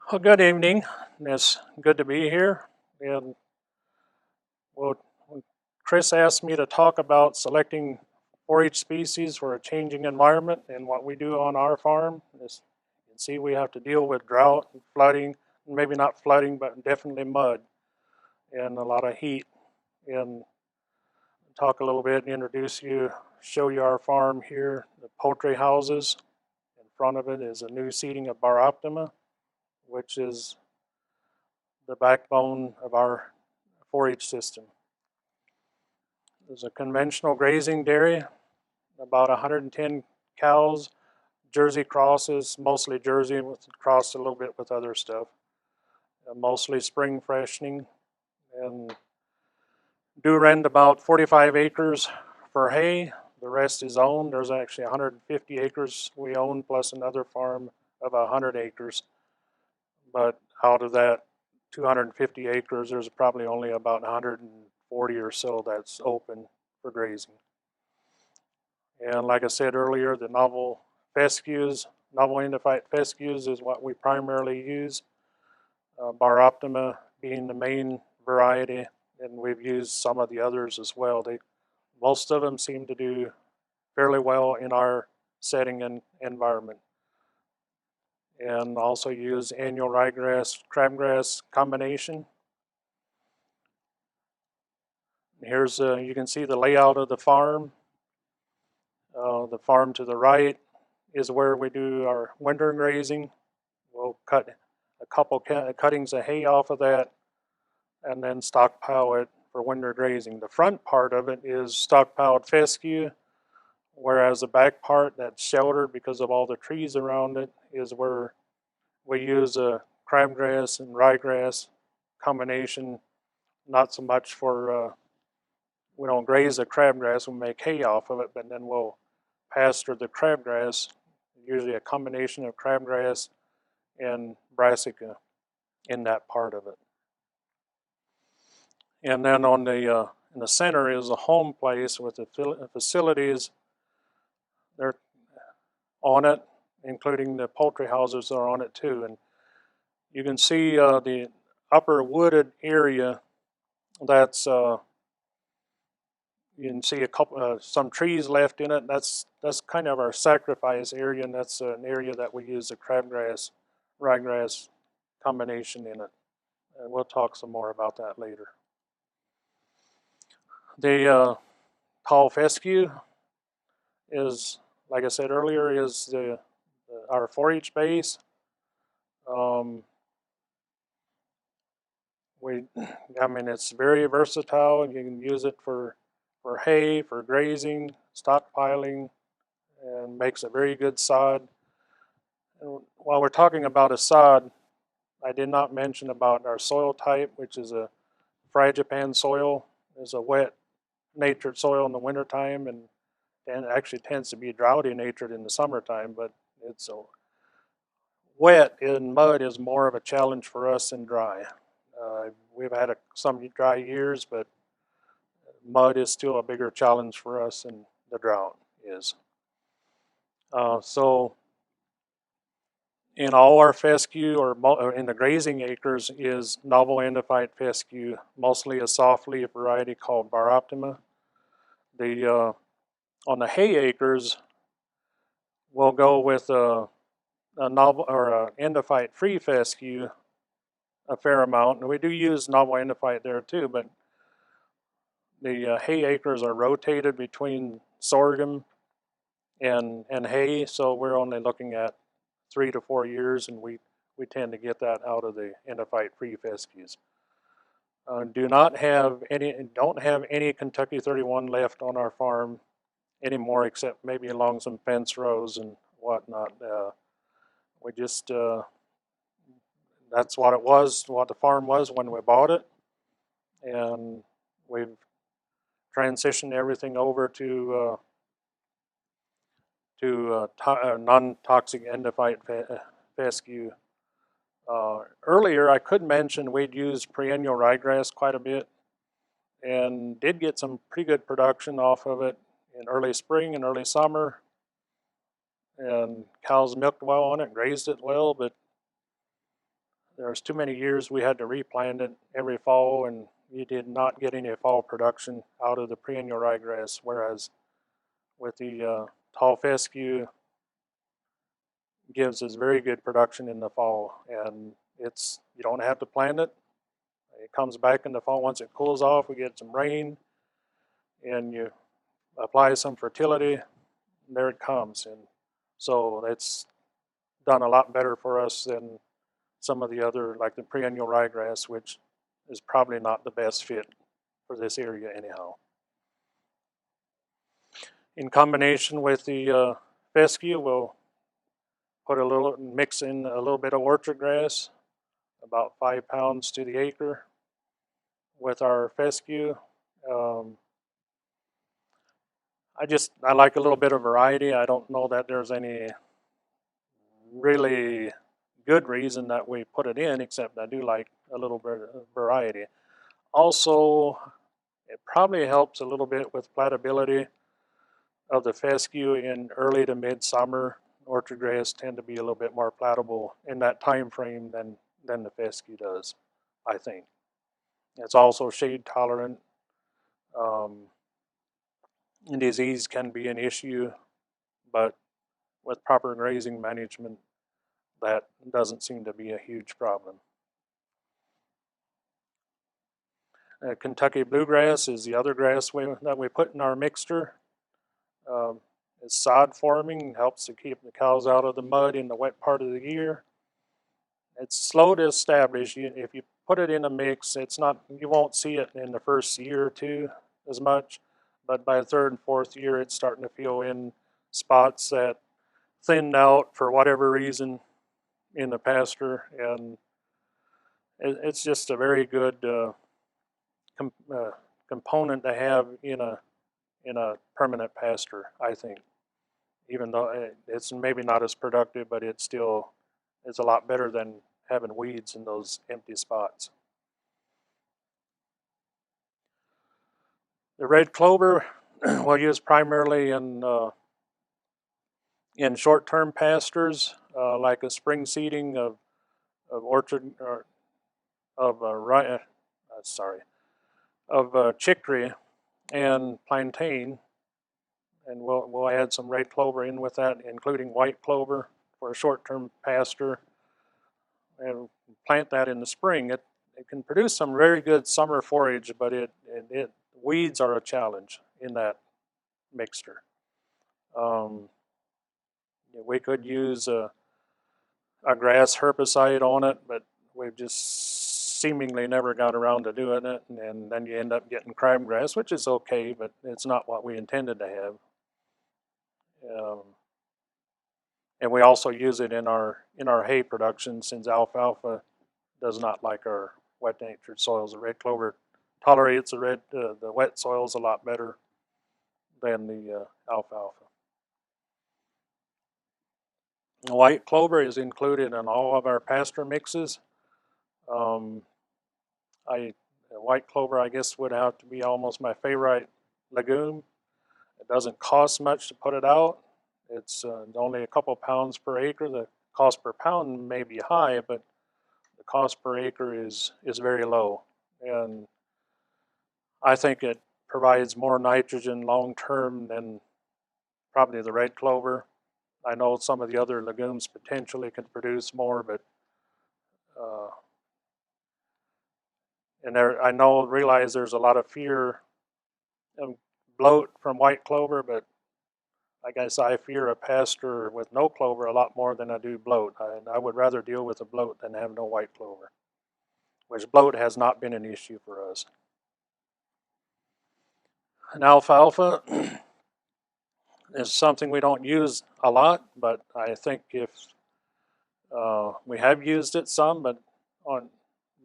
Well, good evening. It's good to be here. And well, Chris asked me to talk about selecting forage species for a changing environment, and what we do on our farm is, you can see we have to deal with drought and flooding, maybe not flooding, but definitely mud and a lot of heat. And talk a little bit, introduce you, show you our farm here, the poultry houses. In front of it is a new seeding of bar optima, which is the backbone of our forage system. There's a conventional grazing dairy, about 110 cows, Jersey crosses, mostly Jersey, with crossed a little bit with other stuff. Mostly spring freshening, and do rent about 45 acres for hay. The rest is owned. There's actually 150 acres we own, plus another farm of 100 acres. But out of that 250 acres, there's probably only about 140 or so that's open for grazing. And like I said earlier, the novel fescues, novel endophyte fescues is what we primarily use. Bar optima being the main variety, and we've used some of the others as well. Most of them seem to do fairly well in our setting and environment. And also use annual ryegrass, crabgrass combination. Here's you can see the layout of the farm. The farm to the right is where we do our winter grazing. We'll cut a couple cuttings of hay off of that and then stockpile it for winter grazing. The front part of it is stockpiled fescue, whereas the back part that's sheltered because of all the trees around it is where we use a crabgrass and ryegrass combination. Not so much for, we don't graze the crabgrass, we make hay off of it, but then we'll pasture the crabgrass, usually a combination of crabgrass and brassica in that part of it. And then on the in the center is a home place with the facilities. They're on it, including the poultry houses are on it too. And you can see the upper wooded area. That's you can see a couple some trees left in it. That's kind of our sacrifice area, and that's an area that we use the crabgrass, ryegrass combination in it. And we'll talk some more about that later. The tall fescue is, like I said earlier, is our forage base. Um, I mean, it's very versatile. You can use it for hay, for grazing, stockpiling, and makes a very good sod. And while we're talking about a sod, I did not mention about our soil type, which is a fragipan soil. It's a wet, natured soil in the wintertime, and actually tends to be droughty natured in the summertime, but it's a wet and mud is more of a challenge for us than dry. We've had some dry years, but mud is still a bigger challenge for us than the drought is. So in all our fescue or in the grazing acres is novel endophyte fescue, mostly a softleaf variety called bar optima. The on the hay acres, we'll go with a novel or a endophyte free fescue a fair amount, and we do use novel endophyte there too. But the hay acres are rotated between sorghum and hay, so we're only looking at 3 to 4 years, and we tend to get that out of the endophyte free fescues. Don't have any Kentucky 31 left on our farm anymore, except maybe along some fence rows and whatnot. We just that's what it was, what the farm was when we bought it, and we've transitioned everything over to non-toxic endophyte fescue. Earlier, I could mention we'd used perennial ryegrass quite a bit, and did get some pretty good production off of it in early spring and early summer. And cows milked well on it, grazed it well, but There's too many years we had to replant it every fall, and you did not get any fall production out of the perennial ryegrass, whereas with the tall fescue gives us very good production in the fall, and you don't have to plant it. It comes back in the fall once it cools off. We get some rain, and you apply some fertility, and there it comes. And so it's done a lot better for us than some of the other, like the perennial ryegrass, which is probably not the best fit for this area anyhow. In combination with the fescue, we'll mix in a little bit of orchard grass, about 5 pounds to the acre with our fescue. Um, I like a little bit of variety. I don't know that there's any really good reason that we put it in, except I do like a little bit of variety. Also, it probably helps a little bit with platability of the fescue in early to midsummer. Orchard grass tend to be a little bit more platable in that time frame than the fescue does, I think. It's also shade tolerant. Um, and disease can be an issue, but with proper grazing management, that doesn't seem to be a huge problem. Kentucky bluegrass is the other grass that we put in our mixture. Um, it's sod forming, helps to keep the cows out of the mud in the wet part of the year. It's slow to establish. If you put it in a mix, you won't see it in the first year or two as much, but by the third and fourth year, it's starting to fill in spots that thinned out for whatever reason in the pasture, and it's just a very good component to have in a permanent pasture, I think. Even though it's maybe not as productive, but it's a lot better than having weeds in those empty spots. The red clover we'll use primarily in short-term pastures, like a spring seeding of orchard or of chicory and plantain, and we'll add some red clover in with that, including white clover for a short-term pasture, and plant that in the spring. It can produce some very good summer forage, but weeds are a challenge in that mixture. We could use a grass herbicide on it, but we've just seemingly never got around to doing it, and then you end up getting crabgrass, which is okay, but it's not what we intended to have. And we also use it in our hay production, since alfalfa does not like our wet natured soils. The red clover tolerates the wet soils a lot better than the alfalfa. White clover is included in all of our pasture mixes. Um, White clover, I guess, would have to be almost my favorite legume. It doesn't cost much to put it out. It's only a couple pounds per acre. The cost per pound may be high, but the cost per acre is very low. And I think it provides more nitrogen long term than probably the red clover. I know some of the other legumes potentially can produce more, but realize there's a lot of fear of bloat from white clover, but I guess I fear a pasture with no clover a lot more than I do bloat. I would rather deal with a bloat than have no white clover, which bloat has not been an issue for us. And alfalfa is something we don't use a lot, but I think if we have used it some, but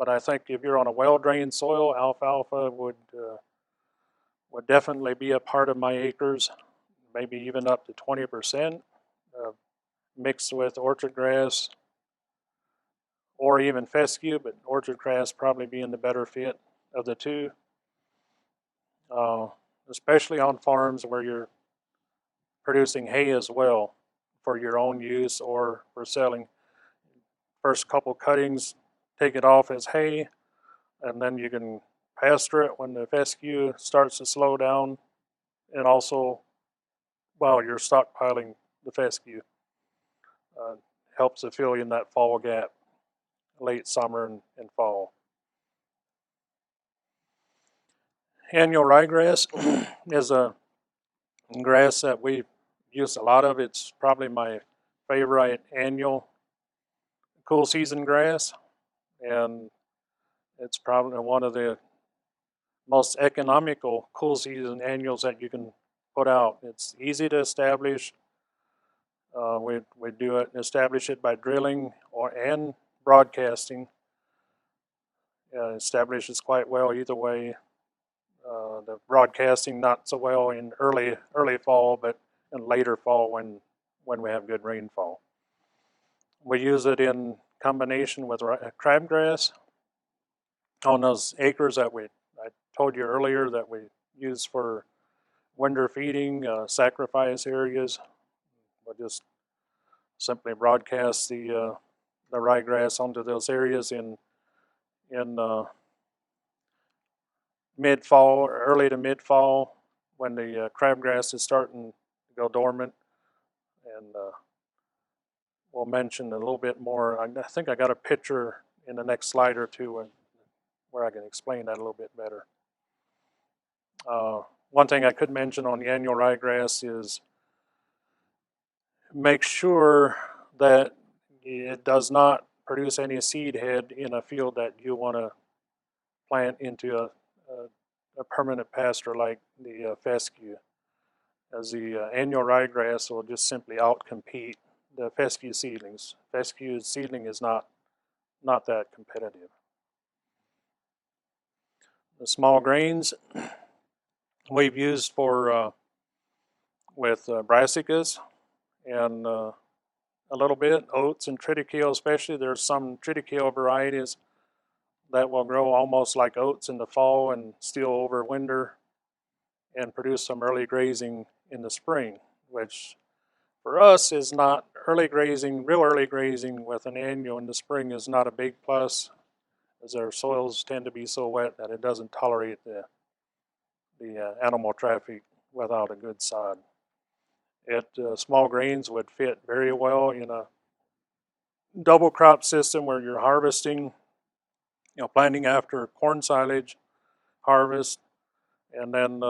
I think if you're on a well-drained soil, alfalfa would definitely be a part of my acres, maybe even up to 20%, mixed with orchard grass or even fescue, but orchard grass probably being the better fit of the two, especially on farms where you're producing hay as well for your own use or for selling. First couple cuttings take it off as hay, and then you can pasture it when the fescue starts to slow down, and also while you're stockpiling the fescue. Uh, Helps to fill in that fall gap, late summer and fall. Annual ryegrass is a grass that we use a lot of. It's probably my favorite annual cool season grass, and it's probably one of the most economical cool season annuals that you can put out. It's easy to establish. We do it and establish it by drilling and broadcasting. Establishes quite well either way. The broadcasting not so well in early fall, but in later fall when we have good rainfall. We use it in combination with crabgrass on those acres that I told you earlier that we use for winter feeding, sacrifice areas. We'll just simply broadcast the ryegrass onto those areas in mid-fall or early to mid-fall when the crabgrass is starting to go dormant. And we'll mention a little bit more. I think I got a picture in the next slide or two where I can explain that a little bit better. One thing I could mention on the annual ryegrass is make sure that it does not produce any seed head in a field that you want to plant into a permanent pasture like the fescue, as the annual ryegrass will just simply outcompete the fescue seedlings. Fescue seedling is not that competitive. The small grains we've used for with brassicas and a little bit oats and triticale especially. There's some triticale varieties that will grow almost like oats in the fall and still over winter and produce some early grazing in the spring, which for us is not early grazing. Real early grazing with an annual in the spring is not a big plus, as our soils tend to be so wet that it doesn't tolerate the animal traffic without a good sod. Small grains would fit very well in a double crop system where you're harvesting, planting after corn silage harvest, and then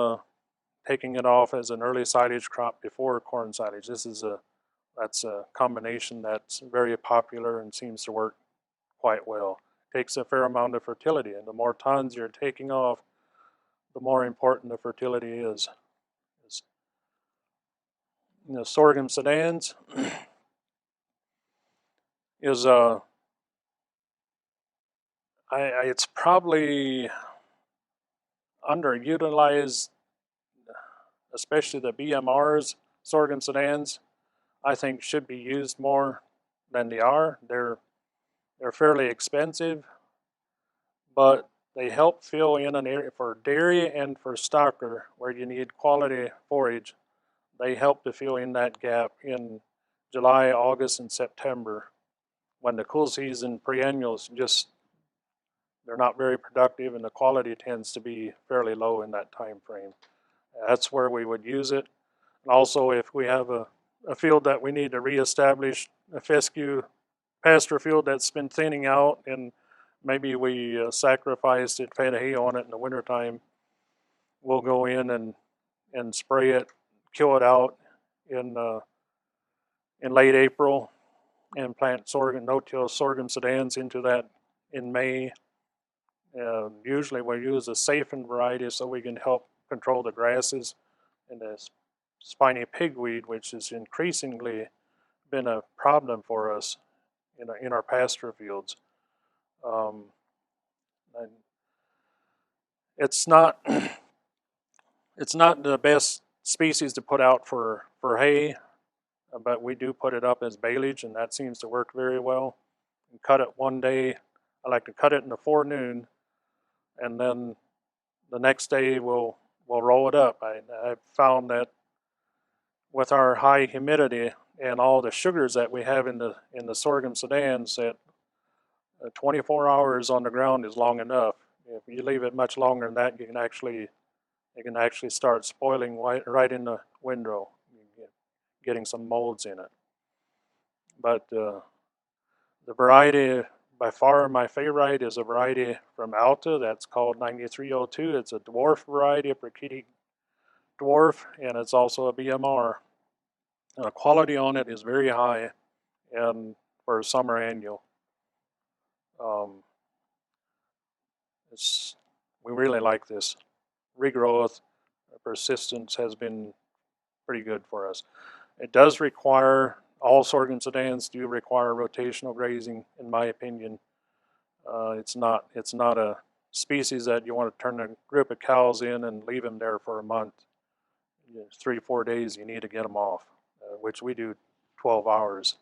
taking it off as an early silage crop before corn silage. That's a combination that's very popular and seems to work quite well. Takes a fair amount of fertility, and the more tons you're taking off, the more important the fertility is. Sorghum sudans is it's probably underutilized, especially the BMRs. Sorghum sudans, I think, should be used more than they are. They're fairly expensive, but they help fill in an area for dairy and for stocker where you need quality forage. They help to fill in that gap in July, August, and September when the cool season perennials they're not very productive and the quality tends to be fairly low in that time frame. That's where we would use it. And also if we have a field that we need to reestablish, a fescue pasture field that's been thinning out and maybe we sacrificed it, fed hay on it in the wintertime, we'll go in and spray it, kill it out in late April and plant sorghum, no-till sorghum sudans into that in May. Usually we use a safened variety so we can help control the grasses and the spiny pigweed, which has increasingly been a problem for us in our pasture fields. And it's not it's not the best species to put out for hay, but we do put it up as baleage, and that seems to work very well. And cut it one day. I like to cut it in the forenoon, and then the next day we'll roll it up. I've found that with our high humidity and all the sugars that we have in the sorghum sudans, that 24 hours on the ground is long enough. If you leave it much longer than that, it can actually start spoiling right in the windrow, getting some molds in it. But the variety, by far my favorite, is a variety from Alta that's called 9302. It's a dwarf variety, a Prakriti dwarf, and it's also a BMR. Quality on it is very high, and for a summer annual. Um, we really like this. Regrowth, persistence has been pretty good for us. It does require, all sorghum sedans do require rotational grazing, in my opinion. It's not a species that you want to turn a group of cows in and leave them there for a month. 3-4 days you need to get them off, which we do 12 hours.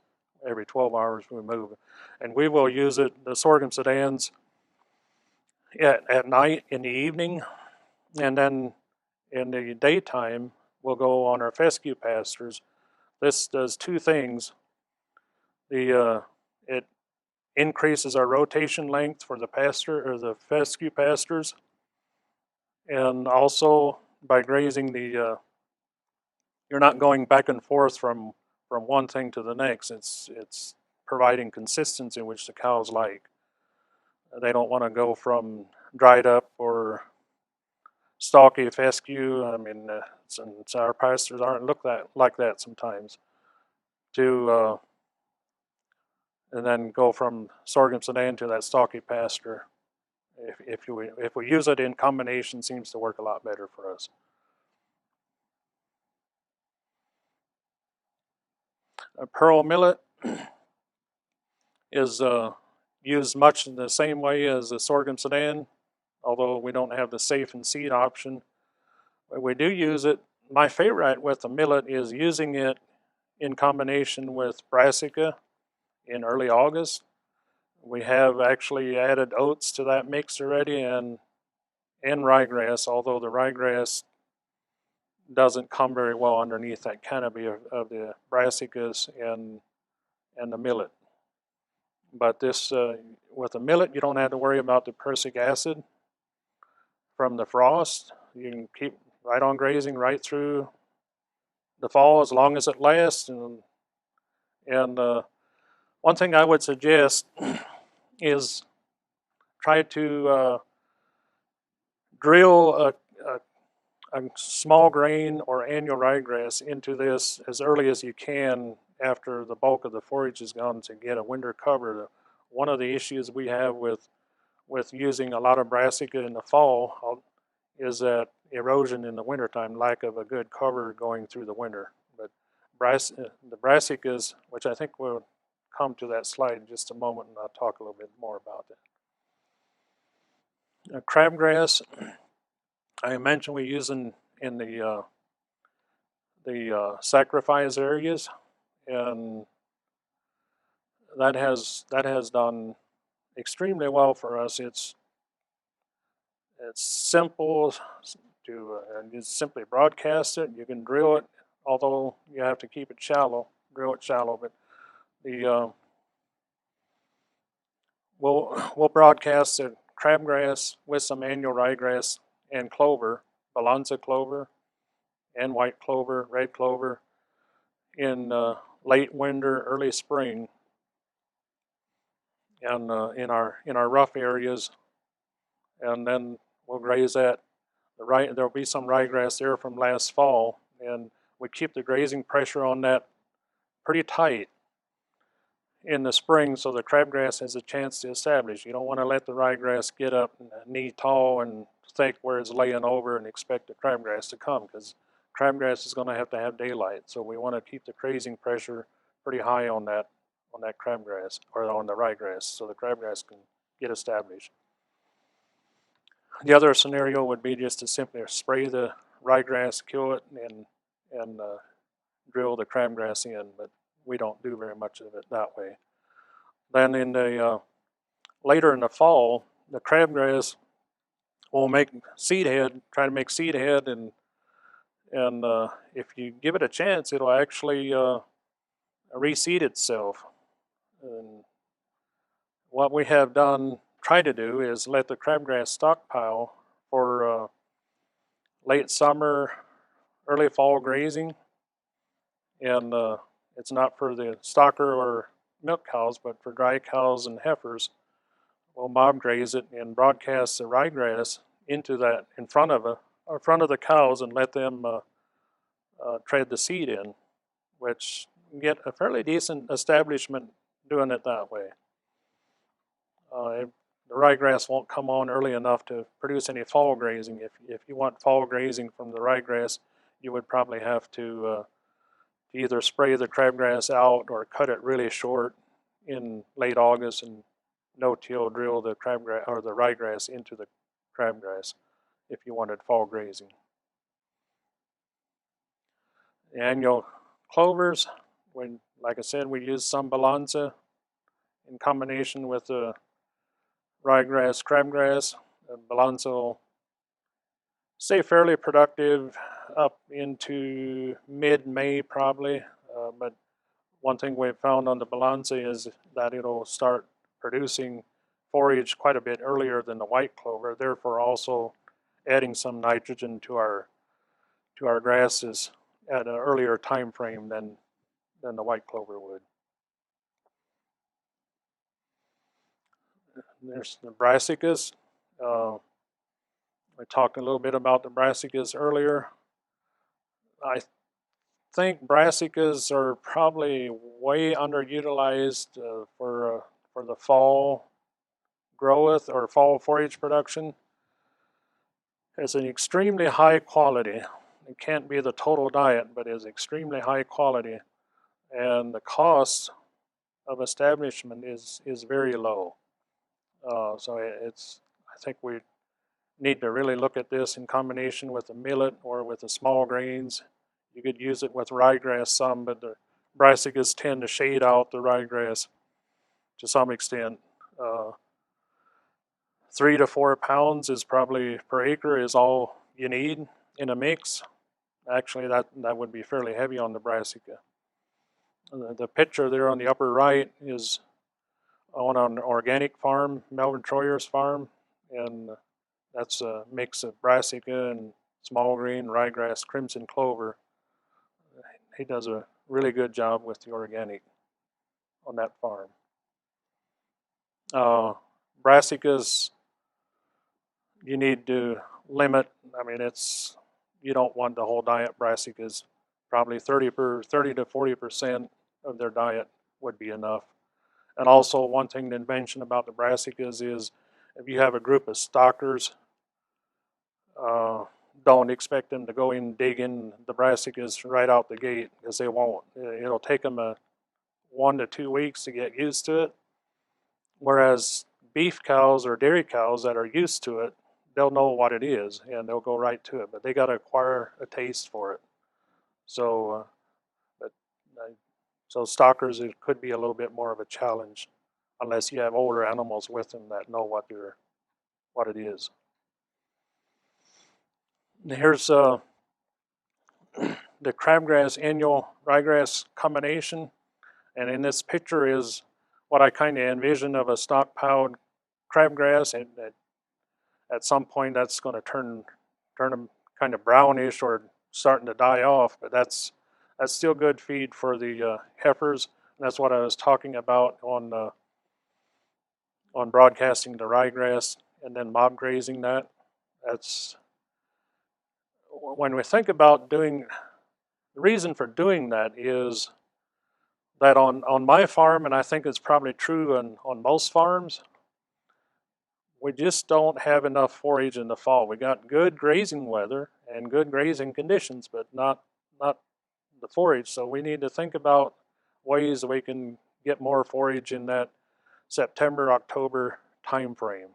Every 12 hours we move. And we will use it, the sorghum sedans, at night, in the evening, and then in the daytime we'll go on our fescue pastures. This does two things. It increases our rotation length for the pasture or the fescue pastures, and also by grazing you're not going back and forth from one thing to the next. It's providing consistency, which the cows like. They don't want to go from dried up or stalky fescue. I mean, since our pastures aren't like that sometimes. To and then go from sorghum sudan to that stalky pasture. If we use it in combination, seems to work a lot better for us. A pearl millet is used much in the same way as the sorghum sudan, although we don't have the safe and seed option. But we do use it. My favorite with the millet is using it in combination with brassica in early August. We have actually added oats to that mix already, and ryegrass, although the ryegrass doesn't come very well underneath that canopy of the brassicas and the millet. But this, with the millet, you don't have to worry about the prussic acid from the frost. You can keep right on grazing right through the fall as long as it lasts. And one thing I would suggest is try to drill a small grain or annual ryegrass into this as early as you can after the bulk of the forage is gone to get a winter cover. One of the issues we have with using a lot of brassica in the fall is that erosion in the wintertime, lack of a good cover going through the winter. But the brassicas, which I think we'll come to that slide in just a moment, and I'll talk a little bit more about that. Crabgrass, I mentioned we use in the sacrifice areas, and that has done extremely well for us. It's simple to and you simply broadcast it. You can drill it, although you have to keep it shallow. Drill it shallow, but the we'll broadcast the crabgrass with some annual ryegrass and clover, balanza clover, and white clover, red clover, in late winter, early spring, and in our rough areas, and then we'll graze that. There'll be some ryegrass there from last fall, and we keep the grazing pressure on that pretty tight in the spring, so the crabgrass has a chance to establish. You don't want to let the ryegrass get up knee tall and thick where it's laying over and expect the crabgrass to come, because crabgrass is going to have daylight. So we want to keep the grazing pressure pretty high on that crabgrass, or on the ryegrass, so the crabgrass can get established. The other scenario would be just to simply spray the ryegrass, kill it, and drill the crabgrass in, but we don't do very much of it that way. Then in the later in the fall, the crabgrass will make seed head, try to make seed head, and if you give it a chance, it'll actually reseed itself. And what we have tried to do is let the crabgrass stockpile for late summer, early fall grazing, and it's not for the stocker or milk cows, but for dry cows and heifers. We'll mob graze it and broadcast the ryegrass into that in front of the cows and let them tread the seed in, which you get a fairly decent establishment doing it that way. The ryegrass won't come on early enough to produce any fall grazing. If you want fall grazing from the ryegrass, you would probably have to either spray the crabgrass out or cut it really short in late August and no-till drill the crabgrass or the ryegrass into the crabgrass if you wanted fall grazing. The annual clovers, like I said, we use some balanza in combination with the ryegrass, crabgrass. Balanza will stay fairly productive up into mid-May probably, but one thing we've found on the balanza is that it'll start producing forage quite a bit earlier than the white clover, therefore also adding some nitrogen to our grasses at an earlier time frame than the white clover would. There's the brassicas. We talked a little bit about the brassicas earlier. I think brassicas are probably way underutilized for the fall growth or fall forage production. It's an extremely high quality. It can't be the total diet, but is extremely high quality, and the cost of establishment is very low. So I think we need to really look at this in combination with the millet or with the small grains. You could use it with ryegrass some, but the brassicas tend to shade out the ryegrass to some extent. 3 to 4 pounds is probably per acre is all you need in a mix. Actually, that would be fairly heavy on the brassica. The picture there on the upper right is on an organic farm, Melvin Troyer's farm, and that's a mix of brassica and small grain, ryegrass, crimson clover. He does a really good job with the organic on that farm. Brassicas, you need to limit. I mean, you don't want the whole diet brassicas. Probably 30 to 40% of their diet would be enough. And also, one thing to mention about the brassicas is if you have a group of stockers, don't expect them to go in and dig in the brassicas right out the gate, because they won't. It'll take them 1 to 2 weeks to get used to it. Whereas beef cows or dairy cows that are used to it, they'll know what it is and they'll go right to it. But they got to acquire a taste for it. So, so stockers, it could be a little bit more of a challenge, unless you have older animals with them that know what it is. Here's the crabgrass annual ryegrass combination, and in this picture is what I kind of envision of a stockpiled crabgrass, and at some point that's going to turn them kind of brownish or starting to die off, but that's still good feed for the heifers. And that's what I was talking about on broadcasting the ryegrass and then mob grazing that. That's when we think about doing. The reason for doing that is that on my farm, and I think it's probably true on most farms, we just don't have enough forage in the fall. We got good grazing weather and good grazing conditions, but not the forage. So we need to think about ways that we can get more forage in that September, October time frame.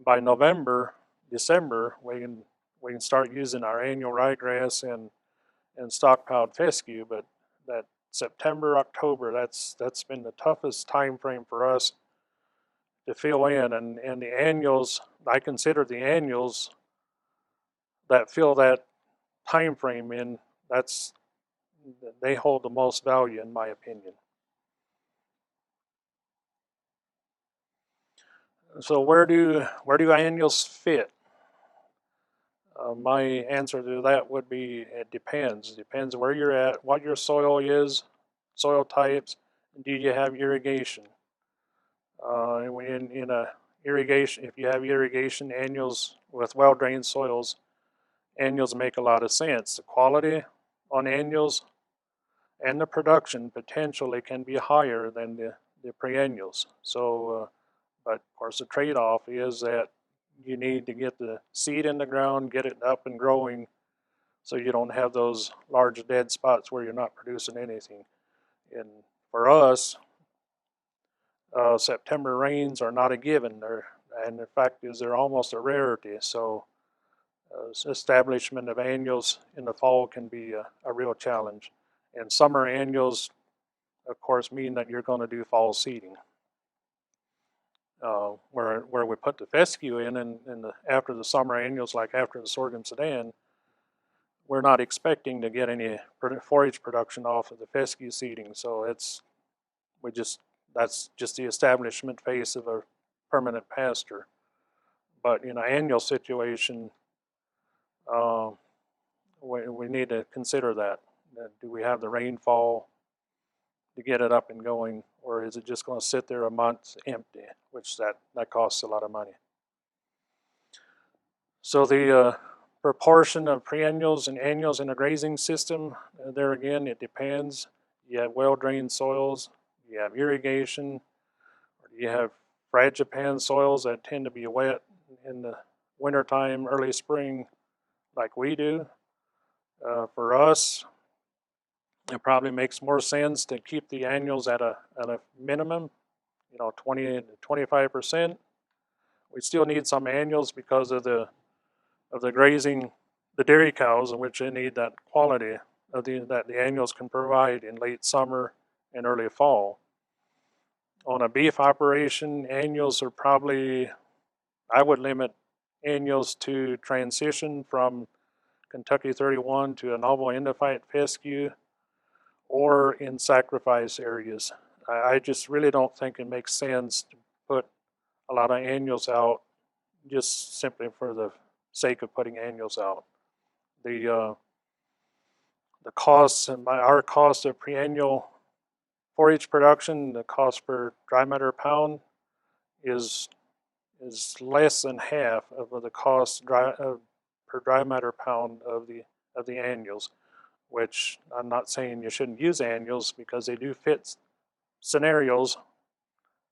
By November, December, we can start using our annual ryegrass and stockpiled fescue, but that September, October, that's been the toughest time frame for us to fill in, and the annuals, I consider the annuals that fill that time frame in, they hold the most value in my opinion. So where do annuals fit? My answer to that would be it depends. It depends where you're at, what your soil is, soil types, and do you have irrigation? In a irrigation, if you have irrigation, annuals with well-drained soils, annuals make a lot of sense. The quality on annuals and the production potentially can be higher than the perennials. So, but of course, the trade-off is that you need to get the seed in the ground, get it up and growing, so you don't have those large dead spots where you're not producing anything. And for us, September rains are not a given. And in fact, they're almost a rarity. So establishment of annuals in the fall can be a real challenge. And summer annuals, of course, mean that you're going to do fall seeding. Where we put the fescue after the summer annuals, like after the sorghum sudan, we're not expecting to get any forage production off of the fescue seeding. So that's just the establishment phase of a permanent pasture. But in an annual situation, uh, we need to consider that. Do we have the rainfall to get it up and going, or is it just going to sit there a month empty, which that costs a lot of money. So the proportion of perennials and annuals in a grazing system, there again, it depends. You have well-drained soils, you have irrigation, or you have fragile soils that tend to be wet in the wintertime, early spring, like we do. For us, it probably makes more sense to keep the annuals at a minimum, 20 to 25%. We still need some annuals because of the grazing, the dairy cows, in which they need that quality that the annuals can provide in late summer and early fall. On a beef operation, annuals are probably, I would limit annuals to transition from Kentucky 31 to a novel endophyte fescue, or in sacrifice areas. I just really don't think it makes sense to put a lot of annuals out just simply for the sake of putting annuals out. The costs and our cost of perennial forage production, the cost per dry matter pound is less than half of the cost per dry matter pound of the annuals. Which I'm not saying you shouldn't use annuals, because they do fit scenarios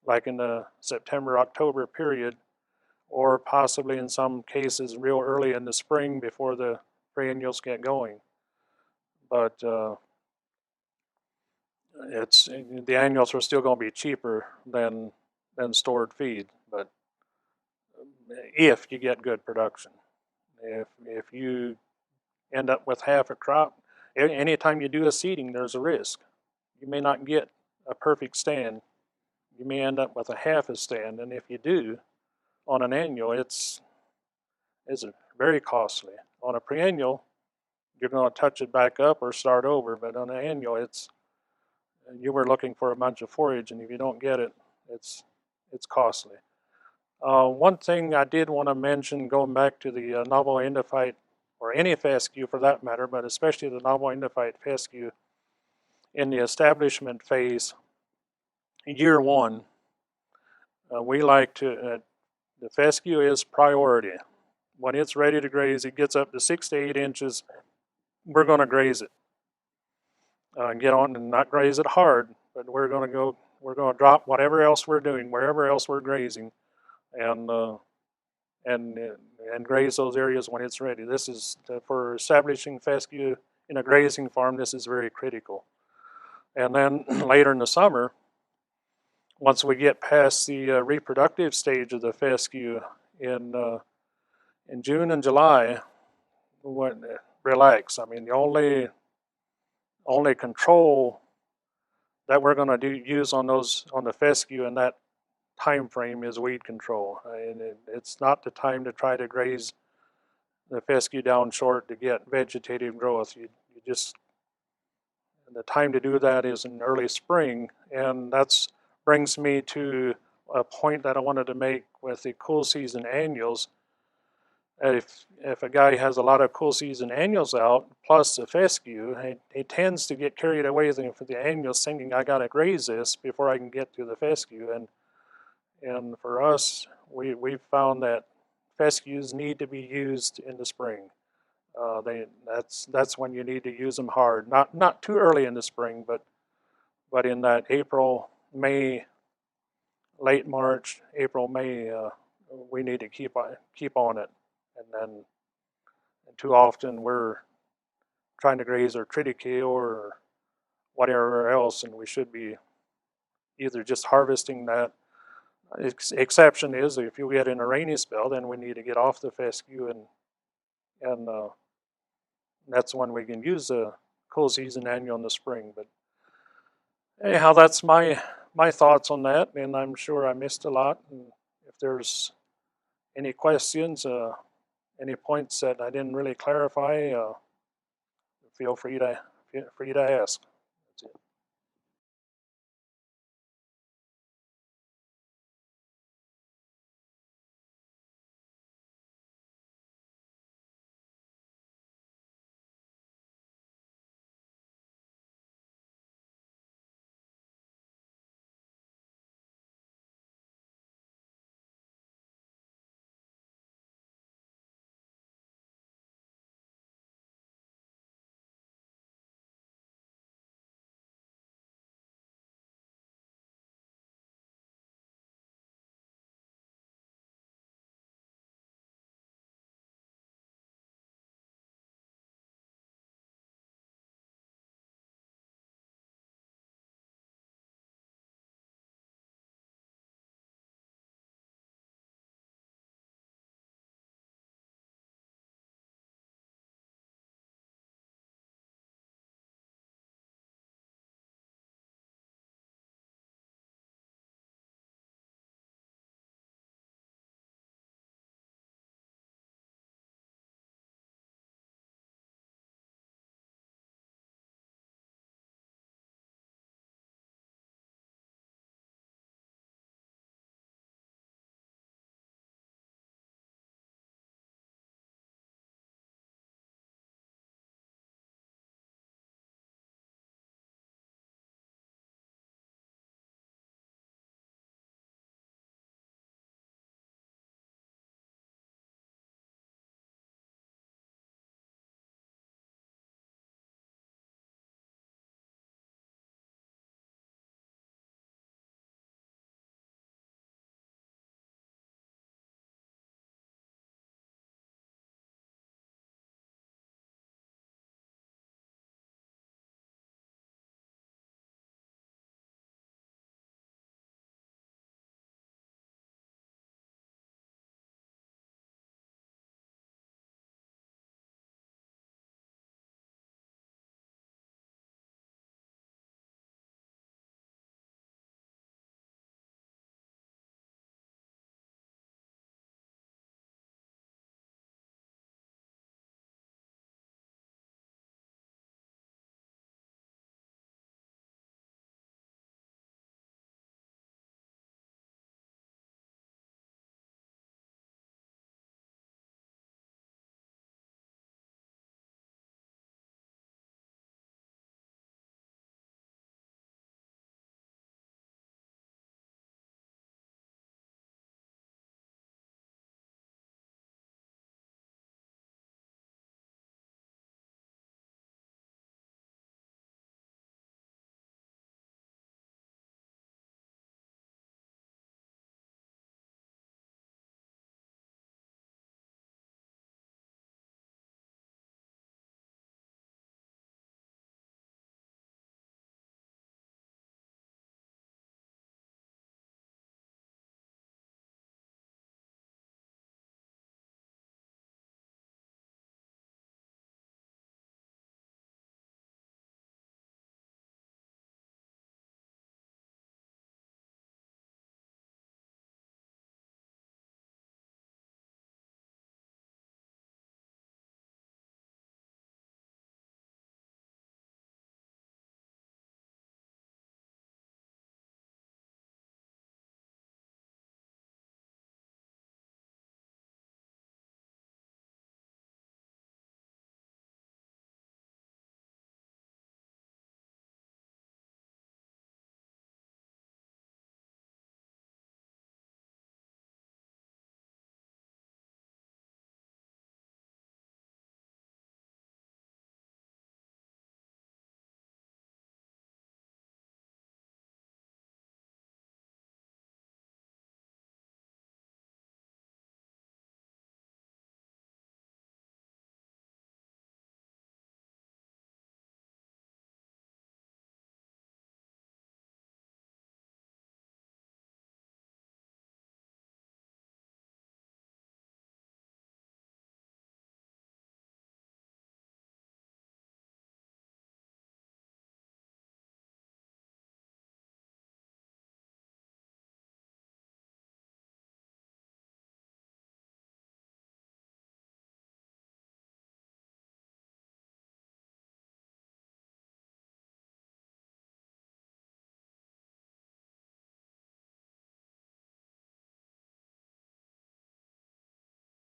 like in the September-October period, or possibly in some cases real early in the spring before the perennials get going. But the annuals are still going to be cheaper than stored feed. But if you get good production, if you end up with half a crop, anytime you do a seeding, there's a risk. You may not get a perfect stand. You may end up with a half a stand, and if you do, on an annual, it's very costly. On a perennial, you're going to touch it back up or start over, but on an annual, you were looking for a bunch of forage, and if you don't get it, it's costly. One thing I did want to mention, going back to the novel endophyte, or any fescue for that matter, but especially the novel endophyte fescue, in the establishment phase, year one, we like to, the fescue is priority. When it's ready to graze, it gets up to 6 to 8 inches, we're going to graze it. Get on and not graze it hard, but we're going to drop whatever else we're doing, wherever else we're grazing, and graze those areas when it's ready. This is, for establishing fescue in a grazing farm, this is very critical. And then later in the summer, once we get past the reproductive stage of the fescue in June and July, relax. I mean, the only control that we're going to use on the fescue in that time frame is weed control. And it's not the time to try to graze the fescue down short to get vegetative growth. The time to do that is in early spring, and that brings me to a point that I wanted to make with the cool season annuals. If a guy has a lot of cool season annuals out, plus the fescue, he tends to get carried away for the annuals, thinking I gotta graze this before I can get to the fescue. And for us, we've found that fescues need to be used in the spring. That's when you need to use them hard. Not too early in the spring, but in that April, May, late March, April, May, we need to keep on it. And then too often we're trying to graze our triticale or whatever else, and we should be either just harvesting that. Exception is if you get in a rainy spell, then we need to get off the fescue, and that's when we can use the cool season annual in the spring. But anyhow, that's my thoughts on that, and I'm sure I missed a lot. And if there's any questions, any points that I didn't really clarify, feel free to ask. That's it.